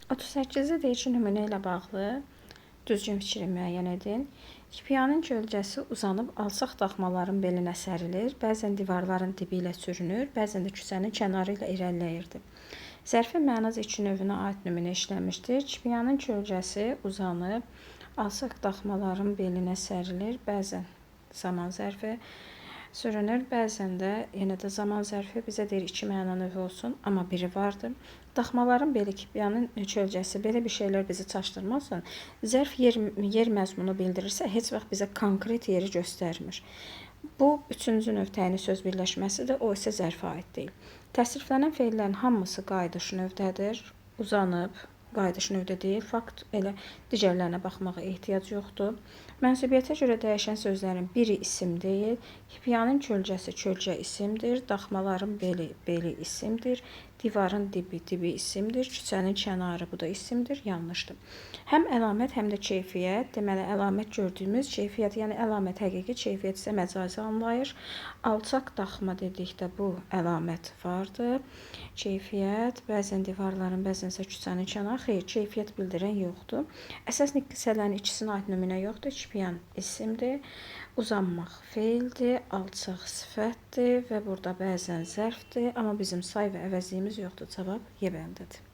38-ci deyir ki, nümunə ilə bağlı düzgün fikri müəyyən edin. Kipiyanın gölcəsi uzanıb alçaq daxmaların belinə sərilir, bəzən divarların dibi ilə sürünür, bəzən də küçənin kənarı ilə irəliləyirdi. Zərfin mənac iki növünə aid nümunə işləmişdir. Kipiyanın gölcəsi uzanıb alçaq daxmaların belinə sərilir, bəzən zaman zərfi sürünür, bəzən də yenə də zaman zərfi bizə deyir iki məna növü olsun, amma biri vardır. Daxmaların beli, kipiyanın gölcəsi, belə bir şeylər bizi çaşdırmasın. Zərf yer məzmunu bildirirsə, heç vaxt bizə konkret yeri göstərmir. Bu, üçüncü növ təyini söz birləşməsidir, o isə zərfə aid deyil. Təsriflənən feillərin hamısı qayıdış növdədir. Uzanıb, qayıdış növdə deyil, fakt elə digərlərinə baxmağa ehtiyac yoxdur. Mənsubiyyətə görə dəyişən sözlərin biri isim deyil, kipiyanın gölcəsi kölcə isimdir, daxmaların beli isimdir, divarın dibi isimdir, küçənin kənarı bu da isimdir, yanlışdır. Həm əlamət, həm də keyfiyyət, deməli əlamət gördüyümüz keyfiyyət, yəni əlamət həqiqi, keyfiyyət isə məcazi anlayır. Alçaq daxma dedikdə bu əlamət vardır. Keyfiyyət, bəzən divarların, bəzənsə küçənin kənarı, xeyr, keyfiyyət bildirən yoxdur. Əsas nüqsələrin ikisinə aid nümunə yoxdur. Kipiyan isimdir, uzanmaq feildir, alçaq sifətdir və burada bəzən zərfdir, amma bizim say və əvəzliyimiz yoxdur. Cavab Y bəndədir.